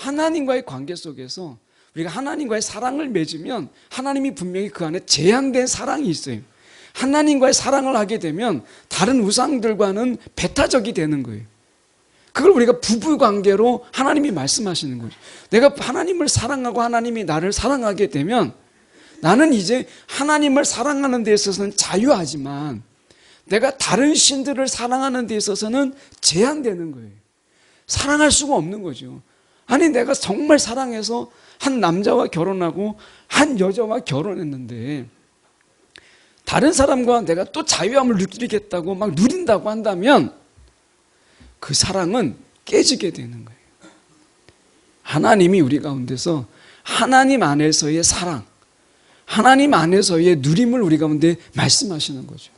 하나님과의 관계 속에서 우리가 하나님과의 사랑을 맺으면 하나님이 분명히 그 안에 제한된 사랑이 있어요. 하나님과의 사랑을 하게 되면 다른 우상들과는 배타적이 되는 거예요. 그걸 우리가 부부관계로 하나님이 말씀하시는 거죠. 내가 하나님을 사랑하고 하나님이 나를 사랑하게 되면 나는 이제 하나님을 사랑하는 데 있어서는 자유하지만 내가 다른 신들을 사랑하는 데 있어서는 제한되는 거예요. 사랑할 수가 없는 거죠. 아니 내가 정말 사랑해서 한 남자와 결혼하고 한 여자와 결혼했는데 다른 사람과 내가 또 자유함을 누리겠다고 막 누린다고 한다면 그 사랑은 깨지게 되는 거예요. 하나님이 우리 가운데서 하나님 안에서의 사랑, 하나님 안에서의 누림을 우리 가운데 말씀하시는 거죠.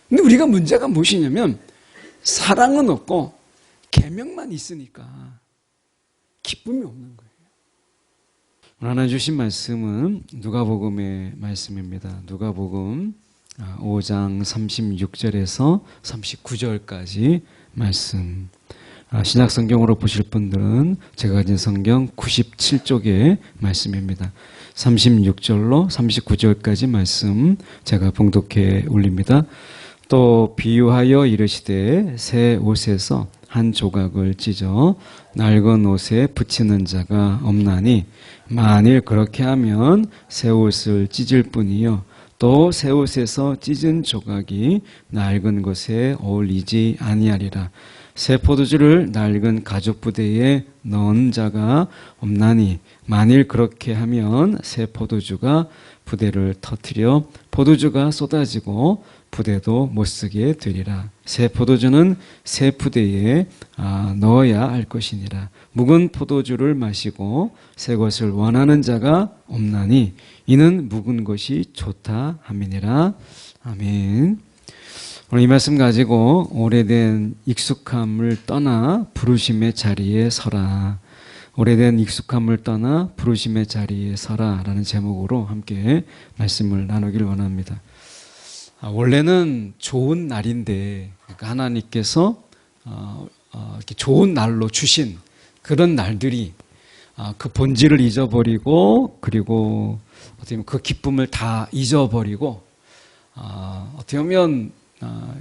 근데 우리가 문제가 무엇이냐면 사랑은 없고 계명만 있으니까 기쁨이 없는 거예요. 오늘 하나 주신 말씀은 누가복음의 말씀입니다. 누가복음 5장 36절에서 39절까지 말씀. 신약성경으로 보실 분들은 제가 가진 성경 97쪽의 말씀입니다. 36절로 39절까지 말씀 제가 봉독해 올립니다. 또 비유하여 이르시되 새 옷에서 한 조각을 찢어 낡은 옷에 붙이는 자가 없나니 만일 그렇게 하면 새 옷을 찢을 뿐이요 또 새 옷에서 찢은 조각이 낡은 것에 어울리지 아니하리라. 새 포도주를 낡은 가죽 부대에 넣은 자가 없나니 만일 그렇게 하면 새 포도주가 부대를 터뜨려 포도주가 쏟아지고 부대도 못쓰게 되리라. 새 포도주는 새 부대에 넣어야 할 것이니라. 묵은 포도주를 마시고 새 것을 원하는 자가 없나니 이는 묵은 것이 좋다 함이니라. 아멘. 오늘 이 말씀 가지고 오래된 익숙함을 떠나 부르심의 자리에 서라. 오래된 익숙함을 떠나 부르심의 자리에 서라 라는 제목으로 함께 말씀을 나누길 원합니다. 원래는 좋은 날인데 하나님께서 이렇게 좋은 날로 주신 그런 날들이 그 본질을 잊어버리고 그리고 어떻게 보면 그 기쁨을 다 잊어버리고 어떻게 보면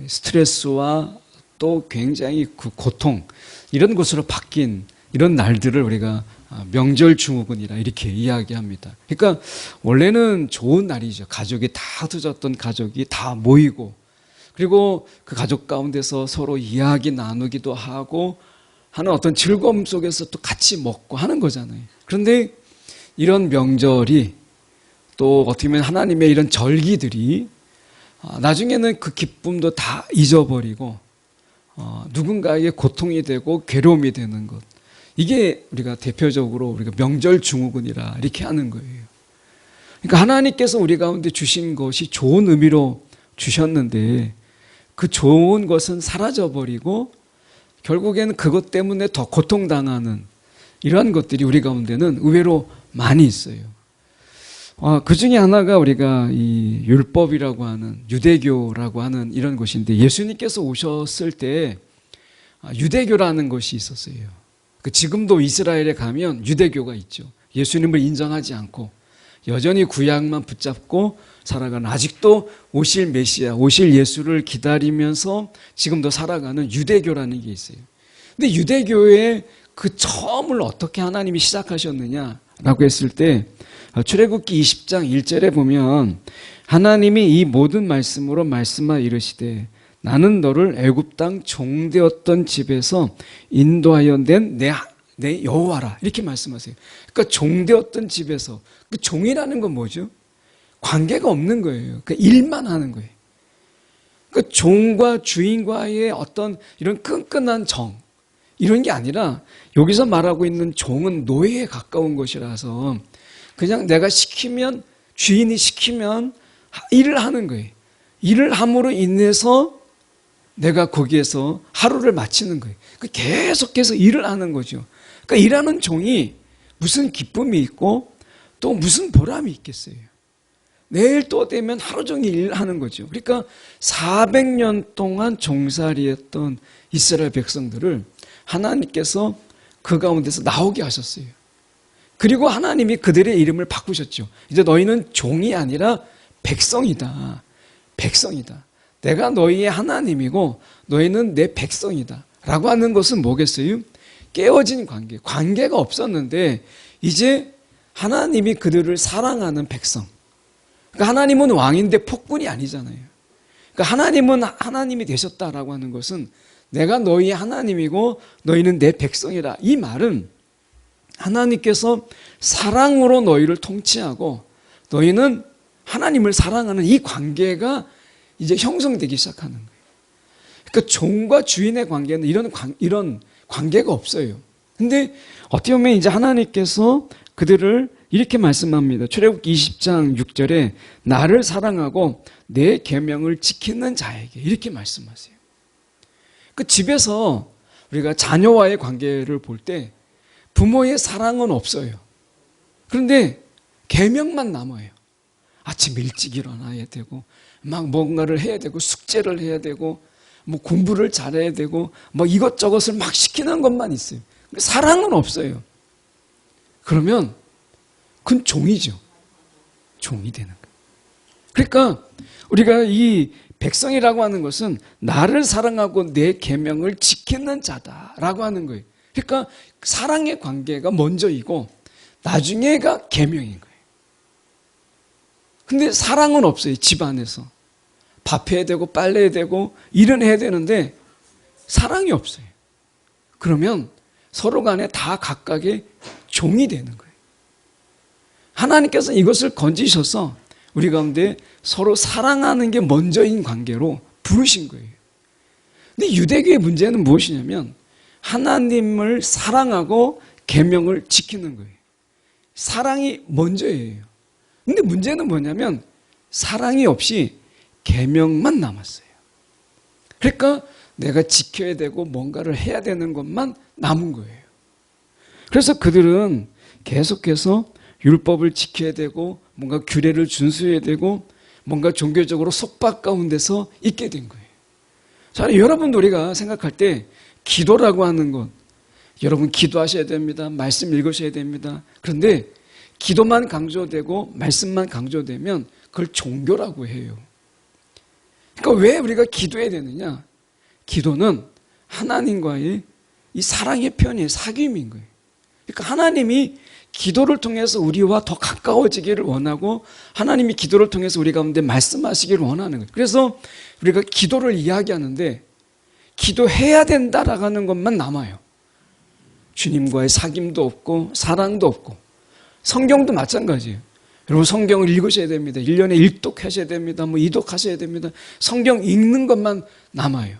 스트레스와 또 굉장히 그 고통 이런 것으로 바뀐 이런 날들을 우리가 명절 증후군이라 이렇게 이야기합니다. 그러니까 원래는 좋은 날이죠. 가족이 다 흩어졌던 가족이 다 모이고 그리고 그 가족 가운데서 서로 이야기 나누기도 하고 하는 어떤 즐거움 속에서 또 같이 먹고 하는 거잖아요. 그런데 이런 명절이 또 어떻게 보면 하나님의 이런 절기들이 나중에는 그 기쁨도 다 잊어버리고 누군가에게 고통이 되고 괴로움이 되는 것. 이게 우리가 대표적으로 우리가 명절 증후군이라 이렇게 하는 거예요. 그러니까 하나님께서 우리 가운데 주신 것이 좋은 의미로 주셨는데 그 좋은 것은 사라져버리고 결국에는 그것 때문에 더 고통당하는 이러한 것들이 우리 가운데는 의외로 많이 있어요. 그 중에 하나가 우리가 이 율법이라고 하는 유대교라고 하는 이런 것인데 예수님께서 오셨을 때 유대교라는 것이 있었어요. 지금도 이스라엘에 가면 유대교가 있죠. 예수님을 인정하지 않고 여전히 구약만 붙잡고 살아가는 아직도 오실 메시아, 오실 예수를 기다리면서 지금도 살아가는 유대교라는 게 있어요. 근데 유대교의 그 처음을 어떻게 하나님이 시작하셨느냐라고 했을 때 출애굽기 20장 1절에 보면 하나님이 이 모든 말씀으로 말씀하여 이르시되 나는 너를 애굽 땅 종되었던 집에서 인도하여 낸 내 여호와라 이렇게 말씀하세요. 그러니까 종되었던 집에서 그 종이라는 건 뭐죠? 관계가 없는 거예요. 그러니까 일만 하는 거예요. 그러니까 종과 주인과의 어떤 이런 끈끈한 정 이런 게 아니라 여기서 말하고 있는 종은 노예에 가까운 것이라서 그냥 내가 시키면 주인이 시키면 일을 하는 거예요. 일을 함으로 인해서 내가 거기에서 하루를 마치는 거예요. 계속해서 일을 하는 거죠. 그러니까 일하는 종이 무슨 기쁨이 있고 또 무슨 보람이 있겠어요. 내일 또 되면 하루 종일 일하는 거죠. 그러니까 400년 동안 종살이했던 이스라엘 백성들을 하나님께서 그 가운데서 나오게 하셨어요. 그리고 하나님이 그들의 이름을 바꾸셨죠. 이제 너희는 종이 아니라 백성이다. 백성이다. 내가 너희의 하나님이고 너희는 내 백성이다. 라고 하는 것은 뭐겠어요? 깨어진 관계. 관계가 없었는데 이제 하나님이 그들을 사랑하는 백성. 그러니까 하나님은 왕인데 폭군이 아니잖아요. 그러니까 하나님은 하나님이 되셨다라고 하는 것은 내가 너희의 하나님이고 너희는 내 백성이라. 이 말은 하나님께서 사랑으로 너희를 통치하고 너희는 하나님을 사랑하는 이 관계가 이제 형성되기 시작하는 거예요. 그러니까 종과 주인의 관계는 이런 관계가 없어요. 근데 어떻게 보면 이제 하나님께서 그들을 이렇게 말씀합니다. 출애굽기 20장 6절에 나를 사랑하고 내 계명을 지키는 자에게 이렇게 말씀하세요. 그 집에서 우리가 자녀와의 관계를 볼 때 부모의 사랑은 없어요. 그런데 계명만 남아요. 아침 일찍 일어나야 되고 막 뭔가를 해야 되고 숙제를 해야 되고 뭐 공부를 잘해야 되고 뭐 이것저것을 막 시키는 것만 있어요. 사랑은 없어요. 그러면 그건 종이죠. 종이 되는 거예요. 그러니까 우리가 이 백성이라고 하는 것은 나를 사랑하고 내 계명을 지키는 자다라고 하는 거예요. 그러니까 사랑의 관계가 먼저이고 나중에가 계명인 거예요. 근데 사랑은 없어요. 집 안에서 밥 해야 되고 빨래해야 되고 일은 해야 되는데 사랑이 없어요. 그러면 서로 간에 다 각각의 종이 되는 거예요. 하나님께서 이것을 건지셔서 우리 가운데 서로 사랑하는 게 먼저인 관계로 부르신 거예요. 근데 유대교의 문제는 무엇이냐면 하나님을 사랑하고 계명을 지키는 거예요. 사랑이 먼저예요. 근데 문제는 뭐냐면 사랑이 없이 계명만 남았어요. 그러니까 내가 지켜야 되고 뭔가를 해야 되는 것만 남은 거예요. 그래서 그들은 계속해서 율법을 지켜야 되고 뭔가 규례를 준수해야 되고 뭔가 종교적으로 속박 가운데서 있게 된 거예요. 자, 여러분 우리가 생각할 때 기도라고 하는 것, 여러분 기도하셔야 됩니다. 말씀 읽으셔야 됩니다. 그런데 기도만 강조되고 말씀만 강조되면 그걸 종교라고 해요. 그러니까 왜 우리가 기도해야 되느냐? 기도는 하나님과의 이 사랑의 표현이에요. 사귐인 거예요. 그러니까 하나님이 기도를 통해서 우리와 더 가까워지기를 원하고 하나님이 기도를 통해서 우리 가운데 말씀하시기를 원하는 거예요. 그래서 우리가 기도를 이야기하는데 기도해야 된다라고 하는 것만 남아요. 주님과의 사귐도 없고 사랑도 없고 성경도 마찬가지예요. 여러분 성경을 읽으셔야 됩니다. 1년에 1독 하셔야 됩니다. 뭐 2독 하셔야 됩니다. 성경 읽는 것만 남아요.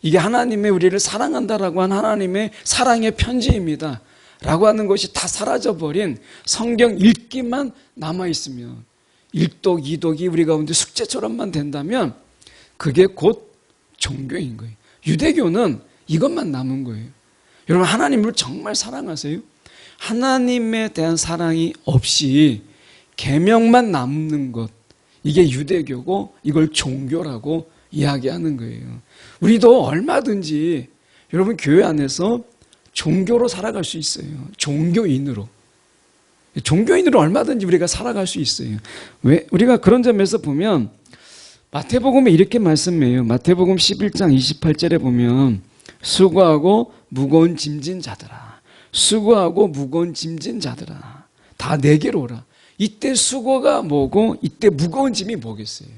이게 하나님의 우리를 사랑한다라고 한 하나님의 사랑의 편지입니다. 라고 하는 것이 다 사라져버린 성경 읽기만 남아있으면 1독, 2독이 우리 가운데 숙제처럼만 된다면 그게 곧 종교인 거예요. 유대교는 이것만 남은 거예요. 여러분 하나님을 정말 사랑하세요? 하나님에 대한 사랑이 없이 계명만 남는 것, 이게 유대교고 이걸 종교라고 이야기하는 거예요. 우리도 얼마든지 여러분 교회 안에서 종교로 살아갈 수 있어요. 종교인으로 얼마든지 우리가 살아갈 수 있어요. 왜? 우리가 그런 점에서 보면 마태복음에 이렇게 말씀해요. 마태복음 11장 28절에 보면 수고하고 무거운 짐진 자들아, 수고하고 무거운 짐진 자들아, 다 내게로 오라. 이때 수고가 뭐고 이때 무거운 짐이 뭐겠어요?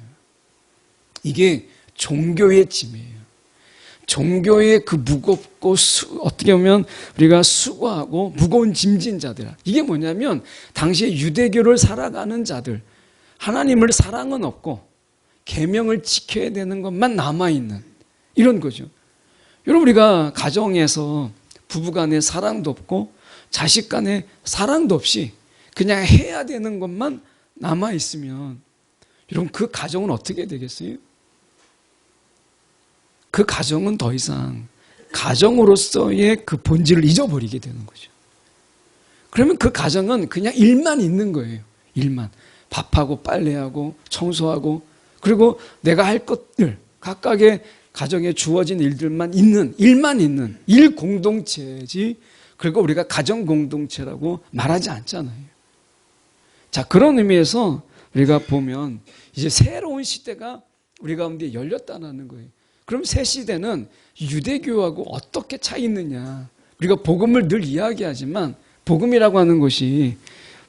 이게 종교의 짐이에요. 종교의 그 무겁고 어떻게 보면 우리가 수고하고 무거운 짐진 자들, 이게 뭐냐면 당시에 유대교를 살아가는 자들, 하나님을 사랑은 없고 계명을 지켜야 되는 것만 남아있는 이런 거죠. 여러분 우리가 가정에서 부부간에 사랑도 없고 자식 간에 사랑도 없이 그냥 해야 되는 것만 남아있으면 여러분 그 가정은 어떻게 되겠어요? 그 가정은 더 이상 가정으로서의 그 본질을 잊어버리게 되는 거죠. 그러면 그 가정은 그냥 일만 있는 거예요. 일만. 밥하고 빨래하고 청소하고 그리고 내가 할 것들, 각각의 가정에 주어진 일들만 있는, 일만 있는 일 공동체지 그리고 우리가 가정 공동체라고 말하지 않잖아요. 자, 그런 의미에서 우리가 보면 이제 새로운 시대가 우리 가운데 열렸다는 거예요. 그럼 새 시대는 유대교하고 어떻게 차이 있느냐? 우리가 복음을 늘 이야기하지만 복음이라고 하는 것이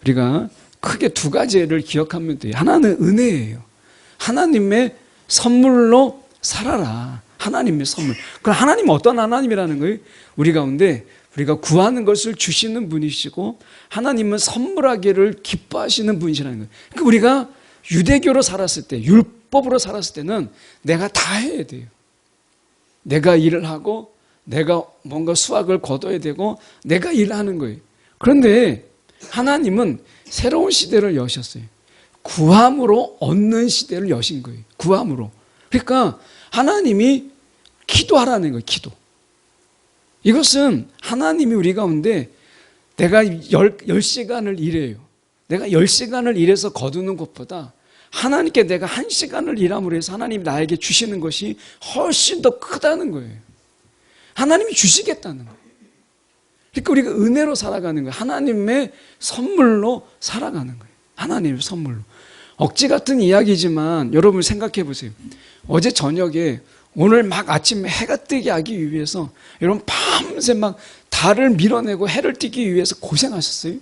우리가 크게 두 가지를 기억하면 돼요. 하나는 은혜예요. 하나님의 선물로 살아라. 하나님의 선물. 그럼 하나님은 어떤 하나님이라는 거예요? 우리 가운데 우리가 구하는 것을 주시는 분이시고 하나님은 선물하기를 기뻐하시는 분이시라는 거예요. 그러니까 우리가 유대교로 살았을 때, 율법으로 살았을 때는 내가 다 해야 돼요. 내가 일을 하고 내가 뭔가 수확을 거둬야 되고 내가 일을 하는 거예요. 그런데 하나님은 새로운 시대를 여셨어요. 구함으로 얻는 시대를 여신 거예요. 구함으로. 그러니까 하나님이 기도하라는 거예요. 기도. 이것은 하나님이 우리 가운데 내가 10시간을 일해요. 내가 10시간을 일해서 거두는 것보다 하나님께 내가 1시간을 일함으로 해서 하나님이 나에게 주시는 것이 훨씬 더 크다는 거예요. 하나님이 주시겠다는 거예요. 그러니까 우리가 은혜로 살아가는 거예요. 하나님의 선물로 살아가는 거예요. 하나님의 선물로. 억지 같은 이야기지만 여러분 생각해 보세요. 어제 저녁에 오늘 막 아침에 해가 뜨게 하기 위해서 여러분 밤새 막 달을 밀어내고 해를 띄기 위해서 고생하셨어요.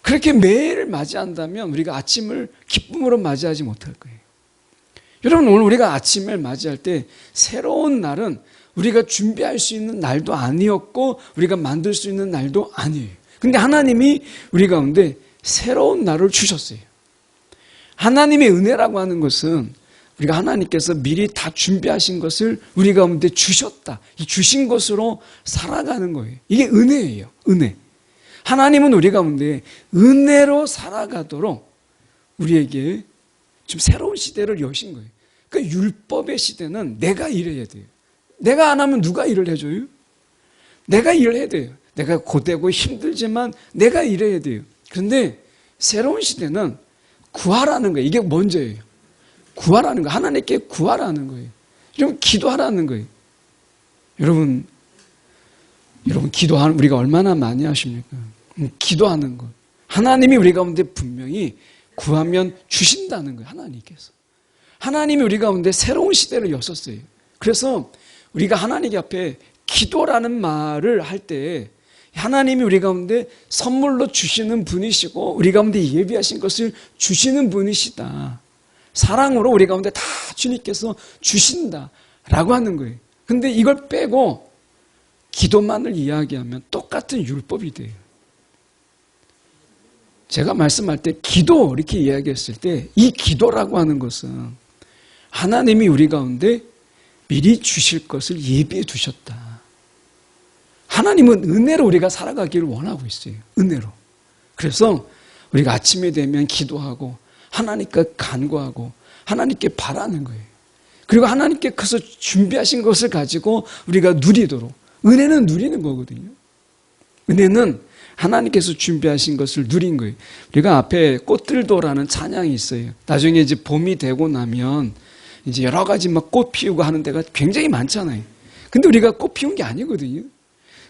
그렇게 매일 맞이한다면 우리가 아침을 기쁨으로 맞이하지 못할 거예요. 여러분 오늘 우리가 아침을 맞이할 때 새로운 날은 우리가 준비할 수 있는 날도 아니었고 우리가 만들 수 있는 날도 아니에요. 근데 하나님이 우리 가운데 새로운 날을 주셨어요. 하나님의 은혜라고 하는 것은 우리가 하나님께서 미리 다 준비하신 것을 우리 가운데 주셨다. 이 주신 것으로 살아가는 거예요. 이게 은혜예요. 은혜. 하나님은 우리 가운데 은혜로 살아가도록 우리에게 좀 새로운 시대를 여신 거예요. 그러니까 율법의 시대는 내가 일해야 돼요. 내가 안 하면 누가 일을 해줘요? 내가 일을 해야 돼요. 내가 고되고 힘들지만 내가 일해야 돼요. 그런데 새로운 시대는 구하라는 거예요. 이게 먼저예요. 구하라는 거예요. 하나님께 구하라는 거예요. 여러분 기도하라는 거예요. 여러분 기도하는 우리가 얼마나 많이 하십니까? 기도하는 것. 하나님이 우리 가운데 분명히 구하면 주신다는 거예요. 하나님께서. 하나님이 우리 가운데 새로운 시대를 여셨어요. 그래서 우리가 하나님 앞에 기도라는 말을 할 때 하나님이 우리 가운데 선물로 주시는 분이시고 우리 가운데 예비하신 것을 주시는 분이시다. 사랑으로 우리 가운데 다 주님께서 주신다라고 하는 거예요. 근데 이걸 빼고 기도만을 이야기하면 똑같은 율법이 돼요. 제가 말씀할 때 기도 이렇게 이야기했을 때 이 기도라고 하는 것은 하나님이 우리 가운데 미리 주실 것을 예비해 두셨다. 하나님은 은혜로 우리가 살아가기를 원하고 있어요. 은혜로. 그래서 우리가 아침에 되면 기도하고 하나님께 간구하고 하나님께 바라는 거예요. 그리고 하나님께서 준비하신 것을 가지고 우리가 누리도록. 은혜는 누리는 거거든요. 은혜는 하나님께서 준비하신 것을 누린 거예요. 우리가 앞에 꽃들도라는 찬양이 있어요. 나중에 이제 봄이 되고 나면 이제 여러 가지 막 꽃 피우고 하는 데가 굉장히 많잖아요. 근데 우리가 꽃 피운 게 아니거든요.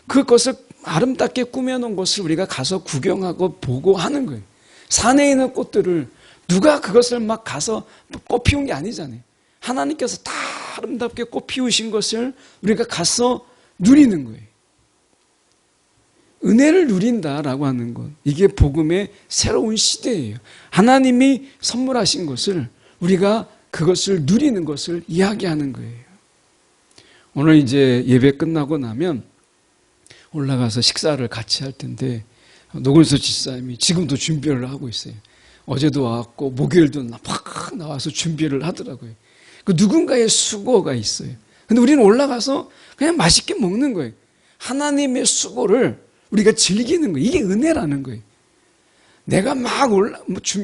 그것을 아름답게 꾸며놓은 것을 우리가 가서 구경하고 보고 하는 거예요. 산에 있는 꽃들을 누가 그것을 막 가서 꽃 피운 게 아니잖아요. 하나님께서 다 아름답게 꽃 피우신 것을 우리가 가서 누리는 거예요. 은혜를 누린다라고 하는 것. 이게 복음의 새로운 시대예요. 하나님이 선물하신 것을 우리가 그것을 누리는 것을 이야기하는 거예요. 오늘 이제 예배 끝나고 나면 올라가서 식사를 같이 할 텐데 노근서 집사님이 지금도 준비를 하고 있어요. 어제도 왔고 목요일도 막 나와서 준비를 하더라고요. 그 누군가의 수고가 있어요. 근데 우리는 올라가서 그냥 맛있게 먹는 거예요. 하나님의 수고를 우리가 즐기는 거예요. 이게 은혜라는 거예요. 내가 막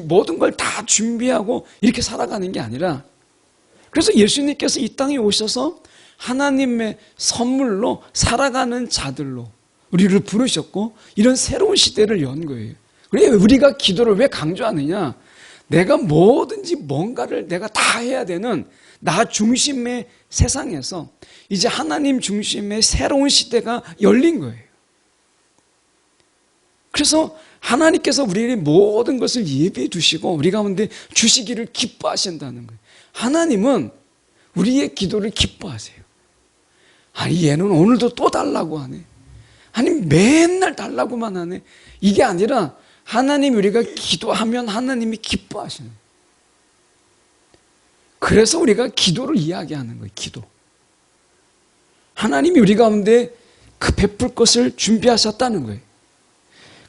모든 걸 다 준비하고 이렇게 살아가는 게 아니라 그래서 예수님께서 이 땅에 오셔서 하나님의 선물로 살아가는 자들로 우리를 부르셨고 이런 새로운 시대를 연 거예요. 그래서 우리가 기도를 왜 강조하느냐? 내가 뭐든지 뭔가를 내가 다 해야 되는 나 중심의 세상에서 이제 하나님 중심의 새로운 시대가 열린 거예요. 그래서 하나님께서 우리의 모든 것을 예비해 두시고 우리 가운데 주시기를 기뻐하신다는 거예요. 하나님은 우리의 기도를 기뻐하세요. 아니 얘는 오늘도 또 달라고 하네. 아니 맨날 달라고만 하네. 이게 아니라 하나님 우리가 기도하면 하나님이 기뻐하시는 거예요. 그래서 우리가 기도를 이야기하는 거예요. 기도. 하나님이 우리 가운데 그 베풀 것을 준비하셨다는 거예요.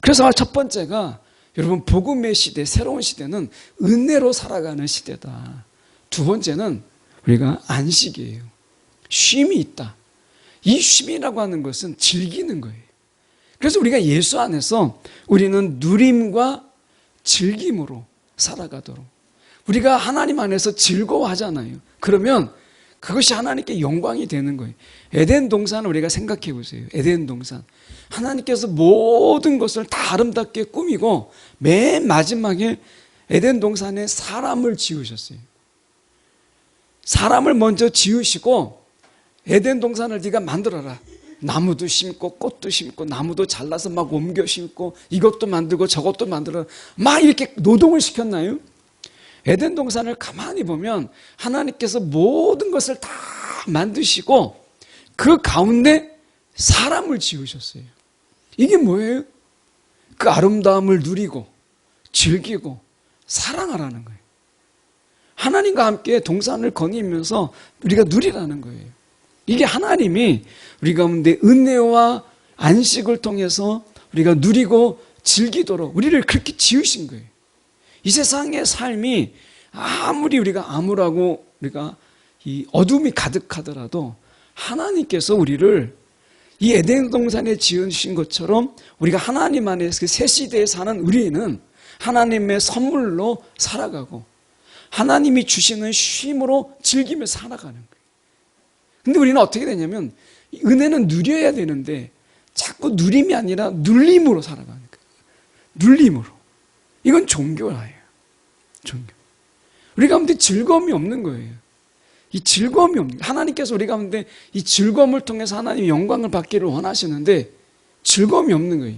그래서 첫 번째가 여러분 복음의 시대, 새로운 시대는 은혜로 살아가는 시대다. 두 번째는 우리가 안식이에요. 쉼이 있다. 이 쉼이라고 하는 것은 즐기는 거예요. 그래서 우리가 예수 안에서 우리는 누림과 즐김으로 살아가도록 우리가 하나님 안에서 즐거워하잖아요. 그러면 그것이 하나님께 영광이 되는 거예요. 에덴 동산을 우리가 생각해 보세요. 에덴 동산. 하나님께서 모든 것을 다 아름답게 꾸미고 맨 마지막에 에덴 동산에 사람을 지으셨어요. 사람을 먼저 지으시고 에덴 동산을 네가 만들어라. 나무도 심고 꽃도 심고 나무도 잘라서 막 옮겨 심고 이것도 만들고 저것도 만들어 막 이렇게 노동을 시켰나요? 에덴 동산을 가만히 보면 하나님께서 모든 것을 다 만드시고 그 가운데 사람을 지으셨어요. 이게 뭐예요? 그 아름다움을 누리고 즐기고 사랑하라는 거예요. 하나님과 함께 동산을 거니면서 우리가 누리라는 거예요. 이게 하나님이 우리 가운데 은혜와 안식을 통해서 우리가 누리고 즐기도록 우리를 그렇게 지으신 거예요. 이 세상의 삶이 아무리 우리가 암울하고 우리가 이 어둠이 가득하더라도 하나님께서 우리를 이 에덴 동산에 지으신 것처럼 우리가 하나님 안에서 그 새 시대에 사는 우리는 하나님의 선물로 살아가고 하나님이 주시는 쉼으로 즐기며 살아가는 거예요. 근데 우리는 어떻게 되냐면 은혜는 누려야 되는데 자꾸 누림이 아니라 눌림으로 살아가는 거예요. 눌림으로. 이건 종교예요. 종교. 우리 가운데 즐거움이 없는 거예요. 이 즐거움이 없는 거예요. 하나님께서 우리 가운데 이 즐거움을 통해서 하나님의 영광을 받기를 원하시는데 즐거움이 없는 거예요.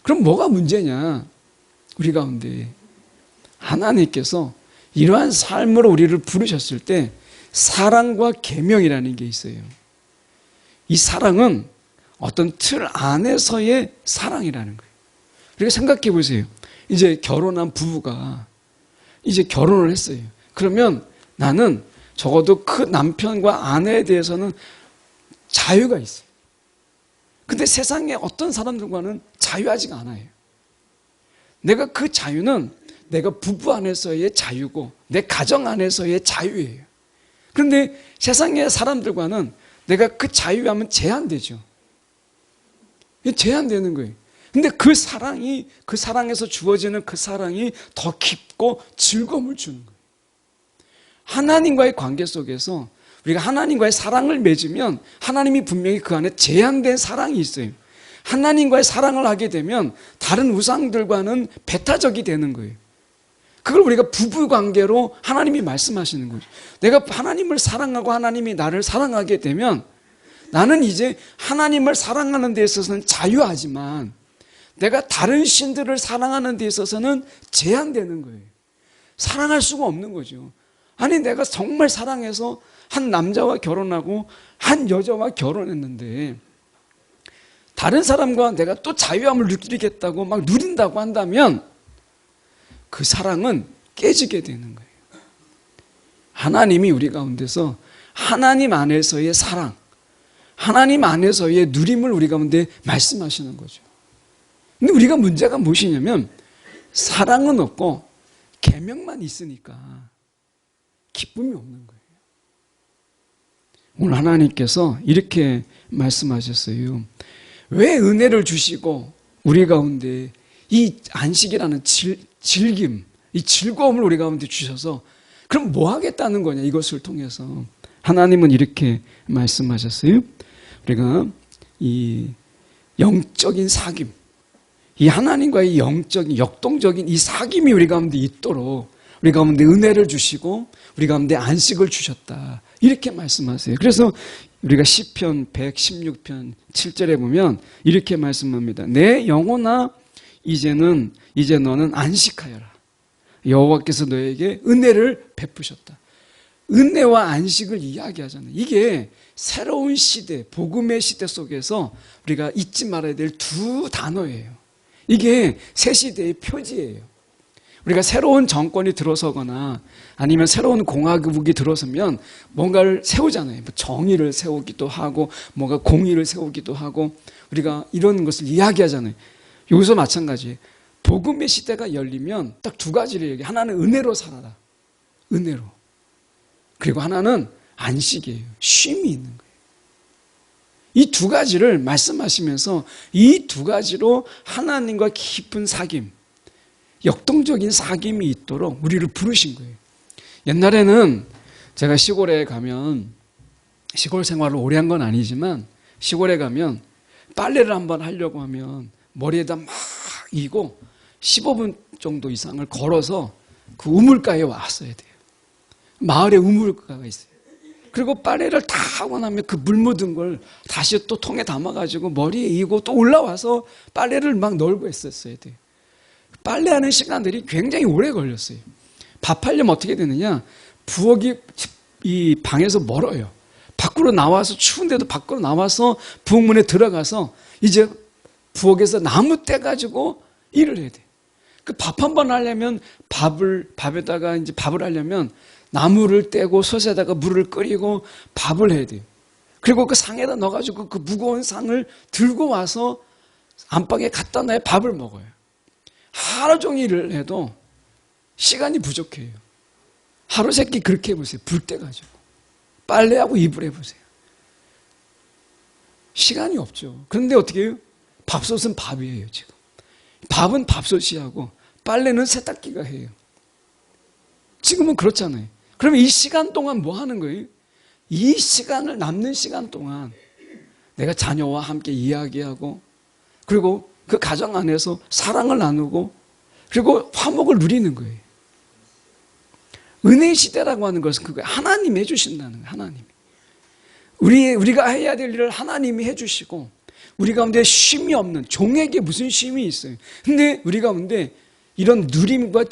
그럼 뭐가 문제냐? 우리 가운데 하나님께서 이러한 삶으로 우리를 부르셨을 때 사랑과 계명이라는 게 있어요. 이 사랑은 어떤 틀 안에서의 사랑이라는 거예요. 우리가 생각해 보세요. 이제 결혼한 부부가 이제 결혼을 했어요. 그러면 나는 적어도 그 남편과 아내에 대해서는 자유가 있어요. 근데 세상에 어떤 사람들과는 자유하지가 않아요. 내가 그 자유는 내가 부부 안에서의 자유고 내 가정 안에서의 자유예요. 그런데 세상의 사람들과는 내가 그 자유하면 제한되죠. 제한되는 거예요. 근데 그 사랑이, 그 사랑에서 주어지는 그 사랑이 더 깊고 즐거움을 주는 거예요. 하나님과의 관계 속에서 우리가 하나님과의 사랑을 맺으면 하나님이 분명히 그 안에 제한된 사랑이 있어요. 하나님과의 사랑을 하게 되면 다른 우상들과는 배타적이 되는 거예요. 그걸 우리가 부부 관계로 하나님이 말씀하시는 거죠. 내가 하나님을 사랑하고 하나님이 나를 사랑하게 되면 나는 이제 하나님을 사랑하는 데 있어서는 자유하지만 내가 다른 신들을 사랑하는 데 있어서는 제한되는 거예요. 사랑할 수가 없는 거죠. 아니 내가 정말 사랑해서 한 남자와 결혼하고 한 여자와 결혼했는데 다른 사람과 내가 또 자유함을 누리겠다고 막 누린다고 한다면 그 사랑은 깨지게 되는 거예요. 하나님이 우리 가운데서 하나님 안에서의 사랑, 하나님 안에서의 누림을 우리 가운데 말씀하시는 거죠. 근데 우리가 문제가 무엇이냐면 사랑은 없고 계명만 있으니까 기쁨이 없는 거예요. 오늘 하나님께서 이렇게 말씀하셨어요. 왜 은혜를 주시고 우리 가운데 이 안식이라는 즐김, 이 즐거움을 우리 가운데 주셔서 그럼 뭐 하겠다는 거냐 이것을 통해서 하나님은 이렇게 말씀하셨어요. 우리가 이 영적인 사귐, 이 하나님과의 영적인 역동적인 이 사귐이 우리 가운데 있도록 우리 가운데 은혜를 주시고 우리 가운데 안식을 주셨다 이렇게 말씀하세요. 그래서 우리가 시편 116편 7절에 보면 이렇게 말씀합니다. 내 영혼아 이제 너는 안식하여라. 여호와께서 너에게 은혜를 베푸셨다. 은혜와 안식을 이야기하잖아요. 이게 새로운 시대, 복음의 시대 속에서 우리가 잊지 말아야 될 두 단어예요. 이게 새 시대의 표지예요. 우리가 새로운 정권이 들어서거나 아니면 새로운 공화국이 들어서면 뭔가를 세우잖아요. 정의를 세우기도 하고 뭔가 공의를 세우기도 하고 우리가 이런 것을 이야기하잖아요. 여기서 마찬가지예요. 복음의 시대가 열리면 딱 두 가지를 얘기해요. 하나는 은혜로 살아라. 은혜로. 그리고 하나는 안식이에요. 쉼이 있는 거예요. 이 두 가지를 말씀하시면서 이 두 가지로 하나님과 깊은 사귐, 역동적인 사귐이 있도록 우리를 부르신 거예요. 옛날에는 제가 시골에 가면, 시골 생활을 오래 한 건 아니지만 시골에 가면 빨래를 한번 하려고 하면 머리에다 막 이고 15분 정도 이상을 걸어서 그 우물가에 왔어야 돼요. 마을에 우물가가 있어요. 그리고 빨래를 다 하고 나면 그 물 묻은 걸 다시 또 통에 담아가지고 머리에 이고 또 올라와서 빨래를 막 널고 했었어야 돼요. 빨래하는 시간들이 굉장히 오래 걸렸어요. 밥하려면 어떻게 되느냐? 부엌이 이 방에서 멀어요. 밖으로 나와서 추운데도 밖으로 나와서 부엌문에 들어가서 이제 부엌에서 나무 떼가지고 일을 해야 돼. 그 밥 한 번 하려면 밥에다가 이제 밥을 하려면 나무를 떼고 솥에다가 물을 끓이고 밥을 해야 돼요. 그리고 그 상에다 넣어가지고 그 무거운 상을 들고 와서 안방에 갖다 놔야 밥을 먹어요. 하루 종일 일을 해도 시간이 부족해요. 하루 세끼 그렇게 해보세요. 불 떼가지고. 빨래하고 이불 해보세요. 시간이 없죠. 그런데 어떻게 해요? 밥솥은 밥이에요, 지금. 밥은 밥솥이 하고 빨래는 세탁기가 해요. 지금은 그렇잖아요. 그러면 이 시간 동안 뭐 하는 거예요? 이 시간을 남는 시간 동안 내가 자녀와 함께 이야기하고 그리고 그 가정 안에서 사랑을 나누고 그리고 화목을 누리는 거예요. 은혜의 시대라고 하는 것은 그거예요. 하나님이 해주신다는 거예요. 하나님이. 우리가 해야 될 일을 하나님이 해주시고 우리 가운데 쉼이 없는 종에게 무슨 쉼이 있어요. 근데 우리 가운데 이런 누림과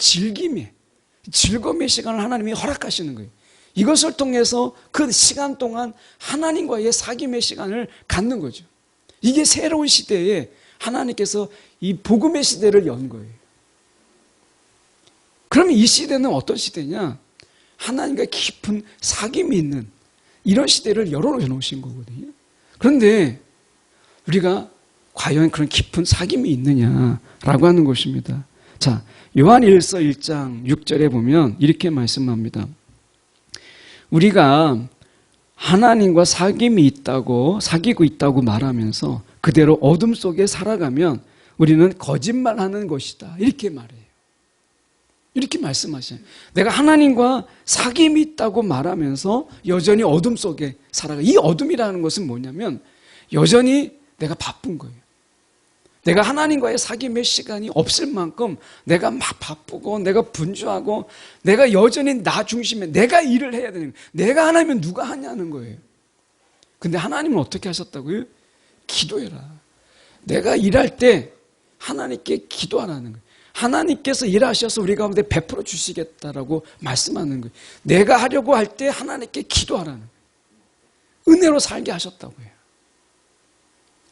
즐거움의 시간을 하나님이 허락하시는 거예요. 이것을 통해서 그 시간 동안 하나님과의 사귐의 시간을 갖는 거죠. 이게 새로운 시대에 하나님께서 이 복음의 시대를 연 거예요. 그러면 이 시대는 어떤 시대냐? 하나님과 깊은 사귐이 있는 이런 시대를 열어놓으신 거거든요. 그런데 우리가 과연 그런 깊은 사귐이 있느냐라고 하는 것입니다. 자, 요한일서 1장 6절에 보면 이렇게 말씀합니다. 우리가 하나님과 사귀고 있다고 말하면서 그대로 어둠 속에 살아가면 우리는 거짓말하는 것이다. 이렇게 말해요. 이렇게 말씀하셔요. 내가 하나님과 사귐이 있다고 말하면서 여전히 어둠 속에 살아가. 이 어둠이라는 것은 뭐냐면 여전히 내가 바쁜 거예요. 내가 하나님과의 사귐의 시간이 없을 만큼 내가 막 바쁘고 내가 분주하고 내가 여전히 나 중심에 내가 일을 해야 되는 거예요. 내가 하나면 누가 하냐는 거예요. 근데 하나님은 어떻게 하셨다고요? 기도해라. 내가 일할 때 하나님께 기도하라는 거예요. 하나님께서 일하셔서 우리 가운데 베풀어 주시겠다라고 말씀하는 거예요. 내가 하려고 할 때 하나님께 기도하라는 거예요. 은혜로 살게 하셨다고요.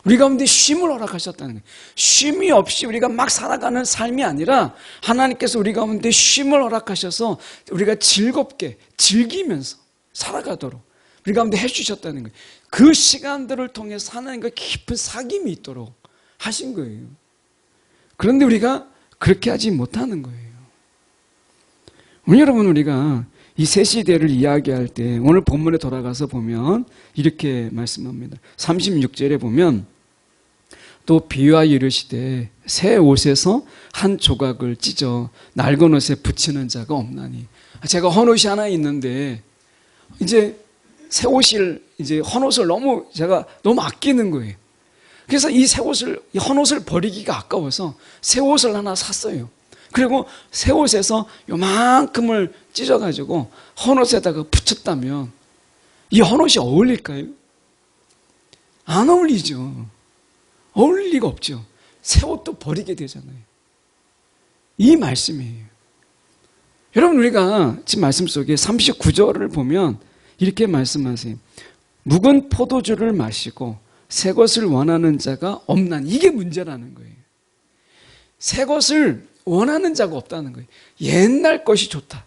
우리 가운데 쉼을 허락하셨다는 거예요. 쉼이 없이 우리가 막 살아가는 삶이 아니라 하나님께서 우리 가운데 쉼을 허락하셔서 우리가 즐겁게 즐기면서 살아가도록 우리 가운데 해주셨다는 거예요. 그 시간들을 통해서 하나님과 깊은 사귐이 있도록 하신 거예요. 그런데 우리가 그렇게 하지 못하는 거예요. 오늘 여러분 우리가 이 새 시대를 이야기할 때 오늘 본문에 돌아가서 보면 이렇게 말씀합니다. 36절에 보면 또 비유하여 이르시되 새 옷에서 한 조각을 찢어 낡은 옷에 붙이는 자가 없나니. 제가 헌옷이 하나 있는데 이제 새 옷을 이제 헌옷을 제가 너무 아끼는 거예요. 그래서 이 헌옷을 버리기가 아까워서 새 옷을 하나 샀어요. 그리고 새 옷에서 요만큼을 찢어가지고 헌옷에다가 붙였다면 이 헌옷이 어울릴까요? 안 어울리죠. 어울릴 리가 없죠. 새 옷도 버리게 되잖아요. 이 말씀이에요. 여러분, 우리가 지금 말씀 속에 39절을 보면 이렇게 말씀하세요. 묵은 포도주를 마시고 새 것을 원하는 자가 없나니. 이게 문제라는 거예요. 새 것을 원하는 자가 없다는 거예요. 옛날 것이 좋다.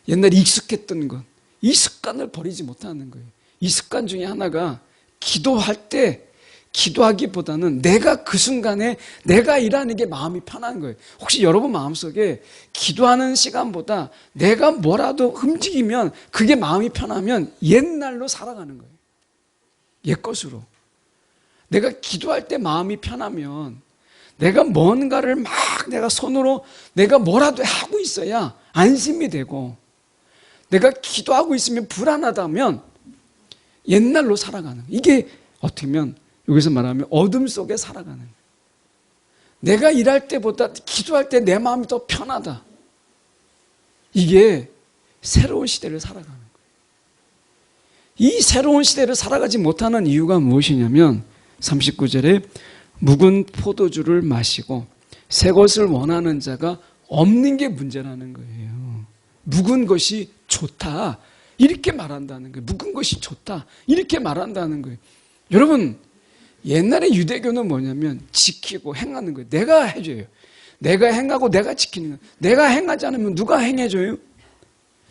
옛날에 익숙했던 것, 이 습관을 버리지 못하는 거예요. 이 습관 중에 하나가 기도할 때 기도하기보다는 내가 그 순간에 내가 일하는 게 마음이 편한 거예요. 혹시 여러분 마음속에 기도하는 시간보다 내가 뭐라도 움직이면 그게 마음이 편하면 옛날로 살아가는 거예요. 옛것으로. 내가 기도할 때 마음이 편하면 내가 뭔가를 막 내가 손으로 내가 뭐라도 하고 있어야 안심이 되고, 내가 기도하고 있으면 불안하다면 옛날로 살아가는 거예요. 이게 어떻게 보면 여기서 말하면 어둠 속에 살아가는 거예요. 내가 일할 때보다 기도할 때 내 마음이 더 편하다. 이게 새로운 시대를 살아가는 거예요. 이 새로운 시대를 살아가지 못하는 이유가 무엇이냐면 39절에 묵은 포도주를 마시고 새 것을 원하는 자가 없는 게 문제라는 거예요. 묵은 것이 좋다 이렇게 말한다는 거예요. 묵은 것이 좋다 이렇게 말한다는 거예요. 여러분, 옛날에 유대교는 뭐냐면 지키고 행하는 거예요. 내가 해줘요. 내가 행하고 내가 지키는 거예요. 내가 행하지 않으면 누가 행해줘요?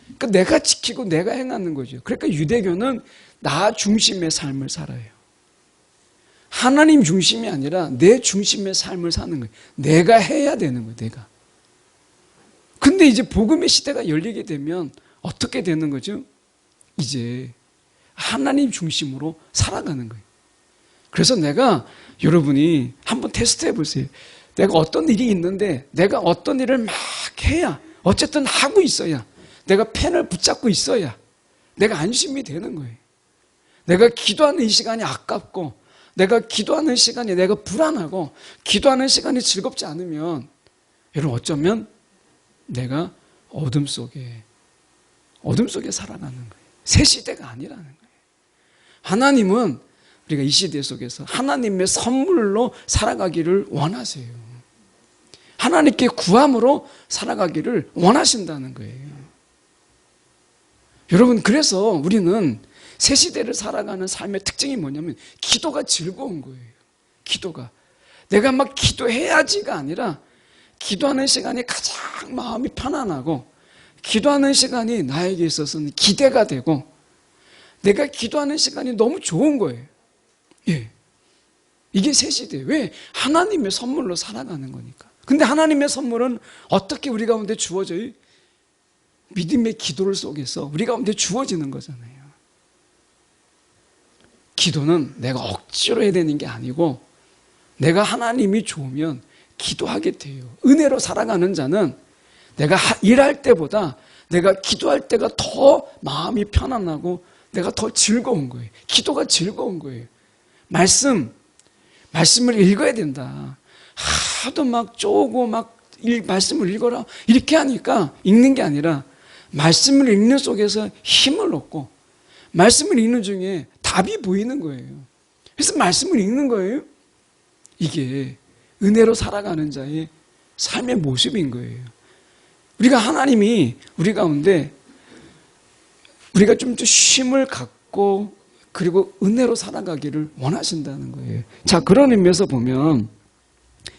그러니까 내가 지키고 내가 행하는 거죠. 그러니까 유대교는 나 중심의 삶을 살아요. 하나님 중심이 아니라 내 중심의 삶을 사는 거예요. 내가 해야 되는 거예요. 내가. 근데 이제 복음의 시대가 열리게 되면 어떻게 되는 거죠? 이제 하나님 중심으로 살아가는 거예요. 그래서 내가, 여러분이 한번 테스트 해보세요. 내가 어떤 일이 있는데 내가 어떤 일을 막 해야, 어쨌든 하고 있어야, 내가 펜을 붙잡고 있어야 내가 안심이 되는 거예요. 내가 기도하는 이 시간이 아깝고, 내가 기도하는 시간이 내가 불안하고, 기도하는 시간이 즐겁지 않으면 여러분 어쩌면 내가 어둠 속에 살아가는 거예요. 새 시대가 아니라는 거예요. 하나님은 우리가 이 시대 속에서 하나님의 선물로 살아가기를 원하세요. 하나님께 구함으로 살아가기를 원하신다는 거예요. 여러분, 그래서 우리는 새 시대를 살아가는 삶의 특징이 뭐냐면 기도가 즐거운 거예요. 기도가. 내가 막 기도해야지가 아니라 기도하는 시간이 가장 마음이 편안하고, 기도하는 시간이 나에게 있어서는 기대가 되고, 내가 기도하는 시간이 너무 좋은 거예요. 예. 이게 새 시대. 왜? 하나님의 선물로 살아가는 거니까. 근데 하나님의 선물은 어떻게 우리 가운데 주어져요? 믿음의 기도를 속에서 우리 가운데 주어지는 거잖아요. 기도는 내가 억지로 해야 되는 게 아니고, 내가 하나님이 좋으면 기도하게 돼요. 은혜로 살아가는 자는 내가 일할 때보다 내가 기도할 때가 더 마음이 편안하고 내가 더 즐거운 거예요. 기도가 즐거운 거예요. 말씀을 읽어야 된다. 하도 막 쪼고 막 말씀을 읽어라 이렇게 하니까 읽는 게 아니라 말씀을 읽는 속에서 힘을 얻고, 말씀을 읽는 중에 답이 보이는 거예요. 그래서 말씀을 읽는 거예요. 이게 은혜로 살아가는 자의 삶의 모습인 거예요. 우리가 하나님이 우리 가운데 우리가 좀 더 쉼을 갖고 그리고 은혜로 살아가기를 원하신다는 거예요. 자, 그런 의미에서 보면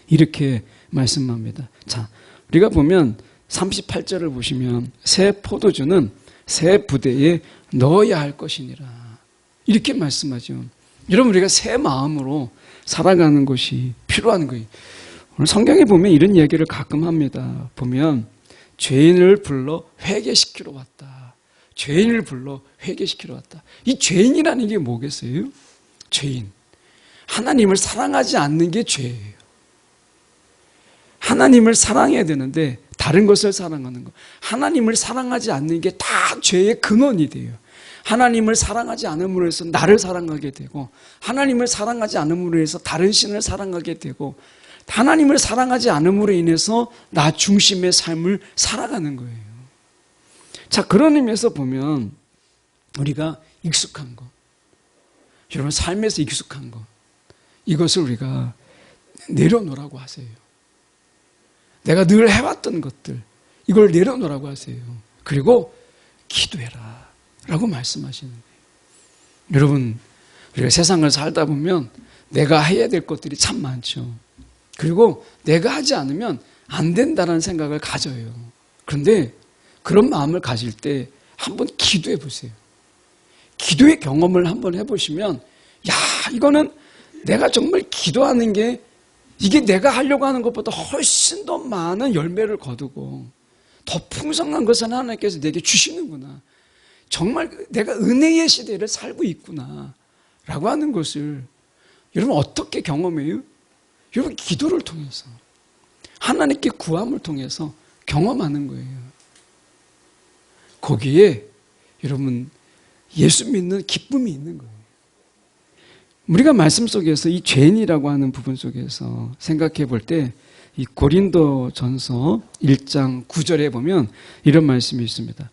이렇게 말씀합니다. 자, 우리가 보면 38절을 보시면 새 포도주는 새 부대에 넣어야 할 것이니라 이렇게 말씀하죠. 여러분, 우리가 새 마음으로 살아가는 것이 필요한 거예요. 오늘 성경에 보면 이런 얘기를 가끔 합니다. 보면 죄인을 불러 회개시키러 왔다. 죄인을 불러 회개시키러 왔다. 이 죄인이라는 게 뭐겠어요? 죄인. 하나님을 사랑하지 않는 게 죄예요. 하나님을 사랑해야 되는데 다른 것을 사랑하는 것. 하나님을 사랑하지 않는 게 다 죄의 근원이 돼요. 하나님을 사랑하지 않음으로 해서 나를 사랑하게 되고, 하나님을 사랑하지 않음으로 해서 다른 신을 사랑하게 되고, 하나님을 사랑하지 않음으로 인해서 나 중심의 삶을 살아가는 거예요. 자, 그런 의미에서 보면 우리가 익숙한 것, 여러분 삶에서 익숙한 것, 이것을 우리가 내려놓으라고 하세요. 내가 늘 해왔던 것들, 이걸 내려놓으라고 하세요. 그리고 기도해라 라고 말씀하시는 거예요. 여러분, 우리가 세상을 살다 보면 내가 해야 될 것들이 참 많죠. 그리고 내가 하지 않으면 안 된다는 생각을 가져요. 그런데 그런 마음을 가질 때 한번 기도해 보세요. 기도의 경험을 한번 해보시면, 야, 이거는 내가 정말 기도하는 게 이게 내가 하려고 하는 것보다 훨씬 더 많은 열매를 거두고 더 풍성한 것을 하나님께서 내게 주시는구나. 정말 내가 은혜의 시대를 살고 있구나 라고 하는 것을 여러분 어떻게 경험해요? 여러분 기도를 통해서, 하나님께 구함을 통해서 경험하는 거예요. 거기에 여러분 예수 믿는 기쁨이 있는 거예요. 우리가 말씀 속에서 이 죄인이라고 하는 부분 속에서 생각해 볼 때 이 고린도전서 1장 9절에 보면 이런 말씀이 있습니다.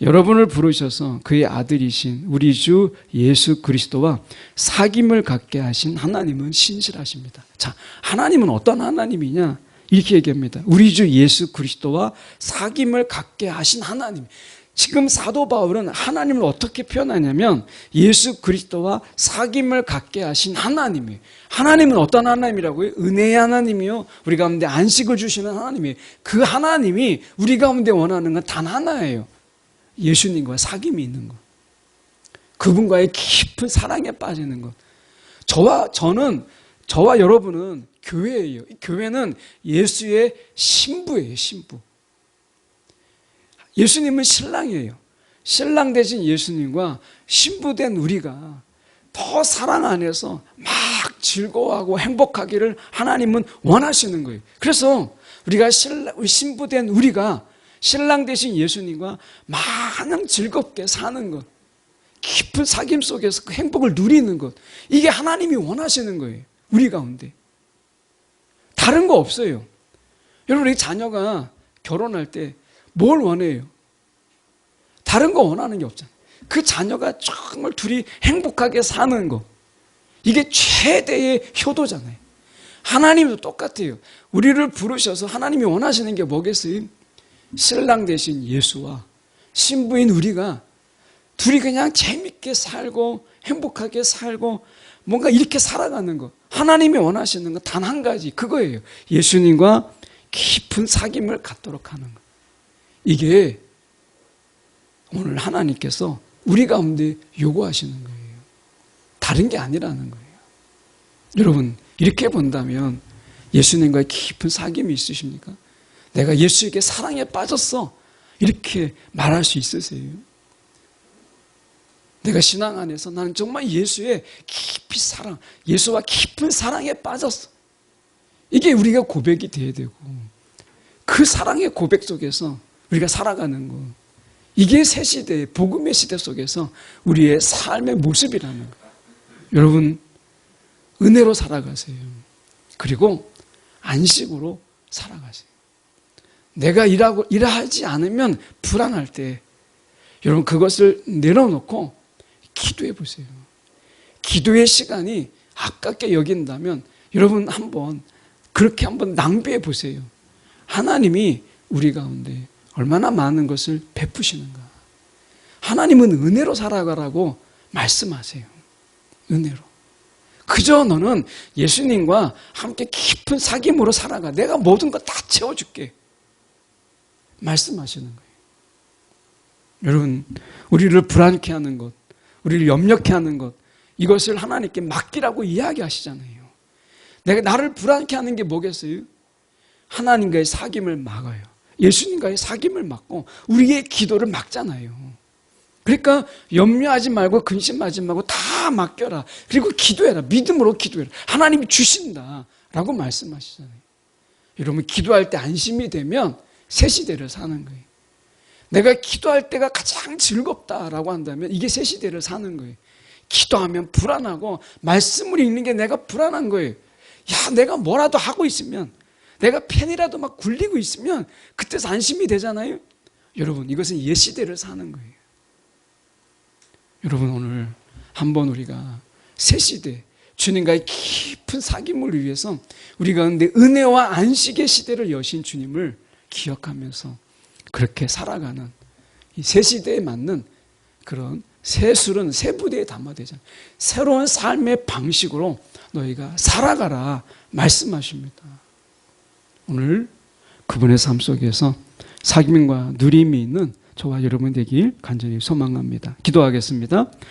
여러분을 부르셔서 그의 아들이신 우리 주 예수 그리스도와 사귐을 갖게 하신 하나님은 신실하십니다. 자, 하나님은 어떤 하나님이냐? 이렇게 얘기합니다. 우리 주 예수 그리스도와 사귐을 갖게 하신 하나님. 지금 사도 바울은 하나님을 어떻게 표현하냐면 예수 그리스도와 사귐을 갖게 하신 하나님이에요. 하나님은 어떤 하나님이라고요? 은혜의 하나님이요, 우리 가운데 안식을 주시는 하나님이에요. 그 하나님이 우리 가운데 원하는 건 단 하나예요. 예수님과 사귐이 있는 것, 그분과의 깊은 사랑에 빠지는 것. 저와 여러분은 교회예요. 교회는 예수의 신부예요. 신부. 예수님은 신랑이에요. 신랑 되신 예수님과 신부된 우리가 더 사랑 안에서 막 즐거워하고 행복하기를 하나님은 원하시는 거예요. 그래서 우리가 신부된 우리가 신랑 되신 예수님과 마냥 즐겁게 사는 것, 깊은 사귐 속에서 그 행복을 누리는 것, 이게 하나님이 원하시는 거예요. 우리 가운데 다른 거 없어요. 여러분, 우리 자녀가 결혼할 때 뭘 원해요? 다른 거 원하는 게 없잖아요. 그 자녀가 정말 둘이 행복하게 사는 거, 이게 최대의 효도잖아요. 하나님도 똑같아요. 우리를 부르셔서 하나님이 원하시는 게 뭐겠어요? 신랑 되신 예수와 신부인 우리가 둘이 그냥 재밌게 살고 행복하게 살고 뭔가 이렇게 살아가는 거. 하나님이 원하시는 건 단 한 가지, 그거예요. 예수님과 깊은 사귐을 갖도록 하는 거. 이게 오늘 하나님께서 우리 가운데 요구하시는 거예요. 다른 게 아니라는 거예요. 여러분, 이렇게 본다면 예수님과의 깊은 사귐이 있으십니까? 내가 예수에게 사랑에 빠졌어, 이렇게 말할 수 있으세요? 내가 신앙 안에서 나는 정말 예수의 깊이 사랑, 예수와 깊은 사랑에 빠졌어, 이게 우리가 고백이 돼야 되고, 그 사랑의 고백 속에서 우리가 살아가는 것, 이게 새 시대, 복음의 시대 속에서 우리의 삶의 모습이라는 거예요. 여러분, 은혜로 살아가세요. 그리고 안식으로 살아가세요. 내가 일하지 않으면 불안할 때 여러분 그것을 내려놓고 기도해 보세요. 기도의 시간이 아깝게 여긴다면 여러분 그렇게 한번 낭비해 보세요. 하나님이 우리 가운데 얼마나 많은 것을 베푸시는가. 하나님은 은혜로 살아가라고 말씀하세요. 은혜로. 그저 너는 예수님과 함께 깊은 사귐으로 살아가. 내가 모든 거 다 채워줄게. 말씀하시는 거예요. 여러분, 우리를 불안케 하는 것, 우리를 염려케 하는 것, 이것을 하나님께 맡기라고 이야기하시잖아요. 나를 불안케 하는 게 뭐겠어요? 하나님과의 사귐을 막아요. 예수님과의 사귐을 막고 우리의 기도를 막잖아요. 그러니까 염려하지 말고 근심하지 말고 다 맡겨라. 그리고 기도해라. 믿음으로 기도해라. 하나님이 주신다라고 말씀하시잖아요. 여러분, 기도할 때 안심이 되면 새 시대를 사는 거예요. 내가 기도할 때가 가장 즐겁다라고 한다면 이게 새 시대를 사는 거예요. 기도하면 불안하고 말씀을 읽는 게 내가 불안한 거예요. 야, 내가 뭐라도 하고 있으면, 내가 펜이라도 막 굴리고 있으면 그때서 안심이 되잖아요. 여러분, 이것은 옛 시대를 사는 거예요. 여러분, 오늘 한번 우리가 새 시대, 주님과의 깊은 사귐을 위해서 우리 가운데 은혜와 안식의 시대를 여신 주님을 기억하면서 그렇게 살아가는 이 새 시대에 맞는 그런 새 술은 새 부대에 담아되잖아요. 새로운 삶의 방식으로 너희가 살아가라 말씀하십니다. 오늘 그분의 삶 속에서 사귐과 누림이 있는 저와 여러분 되길 간절히 소망합니다. 기도하겠습니다.